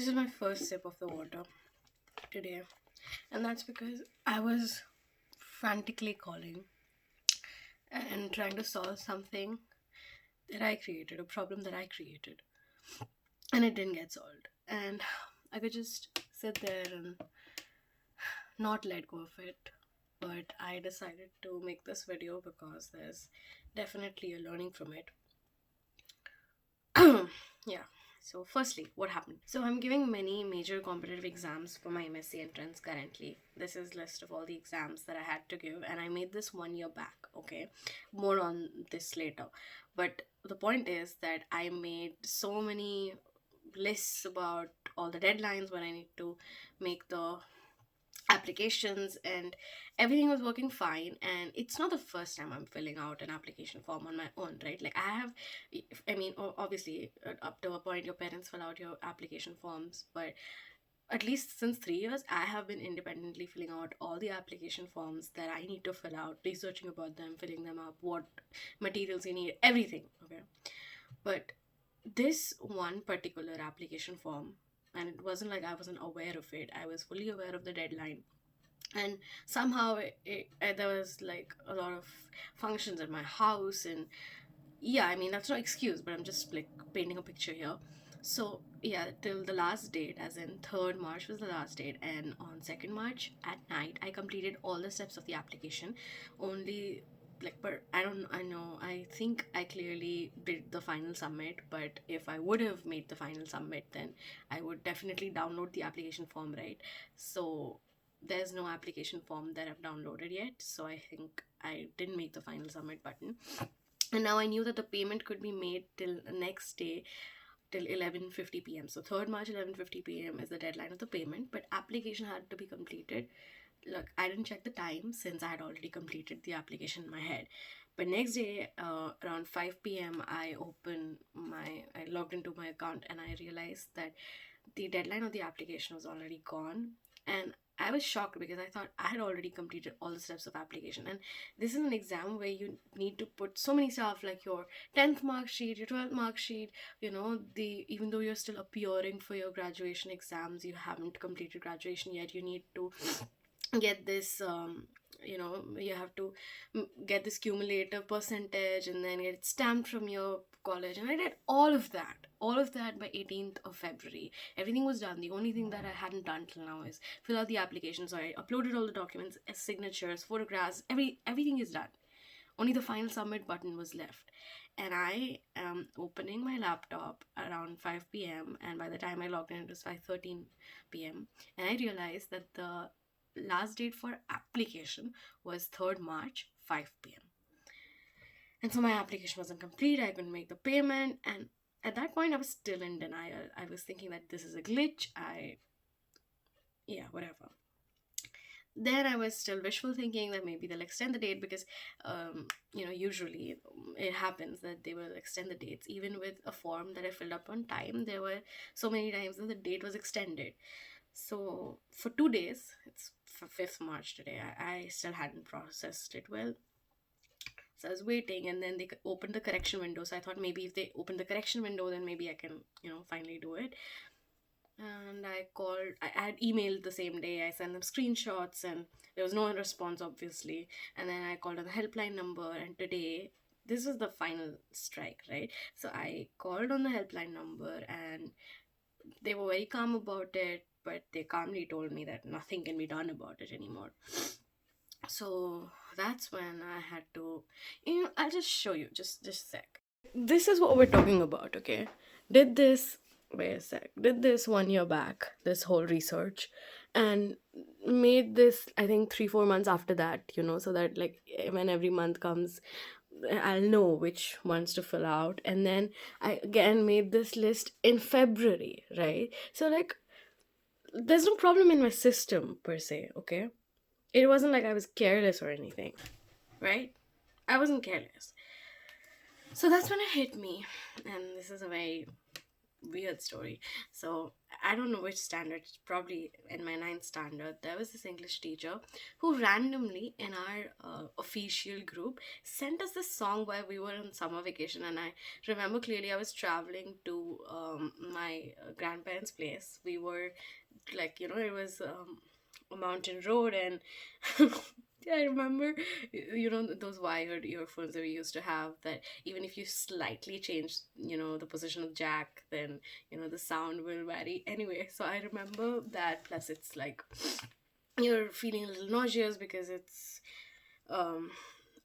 This is my first sip of the water today, and that's because I was frantically calling and trying to solve something that I created, a problem that I created, and it didn't get solved. And I could just sit there and not let go of it. But I decided to make this video because there's definitely a learning from it. Yeah. So, firstly, what happened? So, I'm giving many major competitive exams for my MSc entrance currently. This is list of all the exams that I had to give, and I made this 1 year back. Okay, more on this later. But the point is that I made so many lists about all the deadlines when I need to make the applications, and everything was working fine. And it's not the first time I'm filling out an application form on my own, right? Like I have, I mean, obviously, up to a point your parents fill out your application forms, but at least since 3 years I have been independently filling out all the application forms that I need to fill out, researching about them, filling them up, what materials you need, everything. Okay, but this one particular application form, and it wasn't like I wasn't aware of it, I was fully aware of the deadline. And somehow there was like a lot of functions at my house, and yeah, I mean, that's no excuse, but I'm just like painting a picture here. So yeah, till the last date, as in 3rd March was the last date, and on 2nd March at night I completed all the steps of the application. Only like, but I think I clearly did the final submit, but if I would have made the final submit, then I would definitely download the application form, right? So there's no application form that I've downloaded yet, so I think I didn't make the final submit button. And now I knew that the payment could be made till the next day, till 11:50 p.m. So 3rd March 11:50 p.m. is the deadline of the payment, but application had to be completed. Look, I didn't check the time since I had already completed the application in my head. But next day, around 5 p.m., I logged into my account, and I realized that the deadline of the application was already gone. And I was shocked because I thought I had already completed all the steps of application. And this is an exam where you need to put so many stuff like your 10th mark sheet, your 12th mark sheet, the even though you're still appearing for your graduation exams, you haven't completed graduation yet, you need to get this you have to get this cumulative percentage and then get it stamped from your college. And I did all of that by 18th of February. Everything was done. The only thing that I hadn't done till now is fill out the application. So I uploaded all the documents, signatures, photographs, everything is done. Only the final submit button was left. And I am opening my laptop around 5 p.m. and by the time I logged in, it was 5:13 p.m. And I realized that the last date for application was 3rd March, 5 p.m. And so my application wasn't complete. I couldn't make the payment. And at that point, I was still in denial. I was thinking that this is a glitch. Whatever. Then I was still wishful thinking that maybe they'll extend the date because, usually it happens that they will extend the dates. Even with a form that I filled up on time, there were so many times that the date was extended. So for 2 days, it's 5th March today, I still hadn't processed it well. So I was waiting, and then they opened the correction window. So I thought maybe if they open the correction window, then maybe I can, finally do it. And I had emailed the same day. I sent them screenshots, and there was no response, obviously. And then I called on the helpline number, and today, this was the final strike, right? So I called on the helpline number, and they were very calm about it, but they calmly told me that nothing can be done about it anymore. So that's when I had to, I'll just show you, just a sec. This is what we're talking about, okay? Wait a sec, did this 1 year back, this whole research, and made this, I think, 3-4 months after that, so that like when every month comes, I'll know which ones to fill out. And then I again made this list in February, right? So like there's no problem in my system per se, okay? It wasn't like I was careless or anything, right? I wasn't careless. So that's when it hit me, and this is a very weird story. So I don't know which standard, probably in my ninth standard, there was this English teacher who randomly in our official group sent us this song while we were on summer vacation. And I remember clearly I was traveling to my grandparents' place. We were like, it was a mountain road, and yeah, I remember, those wired earphones that we used to have, that even if you slightly change, the position of jack, then, the sound will vary. Anyway, so I remember that. Plus, it's like you're feeling a little nauseous because it's um,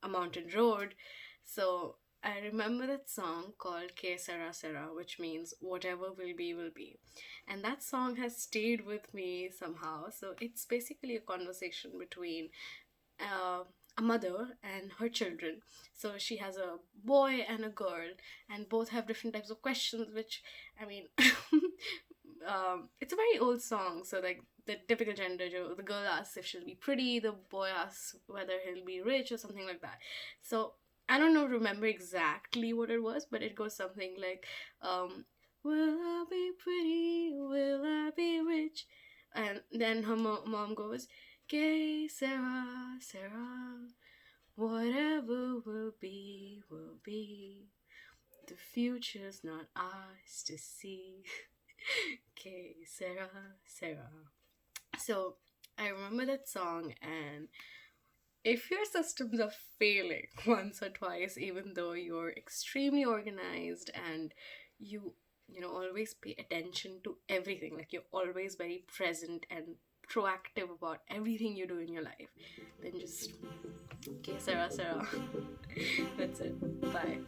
a mountain road. So I remember that song called Que Sera Sera, which means whatever will be, will be. And that song has stayed with me somehow. So it's basically a conversation between uh, a mother and her children. So she has a boy and a girl, and both have different types of questions, which, I mean, it's a very old song. So, like, the typical gender joke, the girl asks if she'll be pretty, the boy asks whether he'll be rich or something like that. So, I don't know, remember exactly what it was, but it goes something like, will I be pretty? Will I be rich? And then her mom goes, Gay Sarah, Sarah, whatever will be, will be. The future's not ours to see. Okay, Sarah, Sarah. So I remember that song, and if your systems are failing once or twice, even though you're extremely organized and always pay attention to everything, like you're always very present and proactive about everything you do in your life, then just, okay, Sarah, Sarah. That's it. Bye.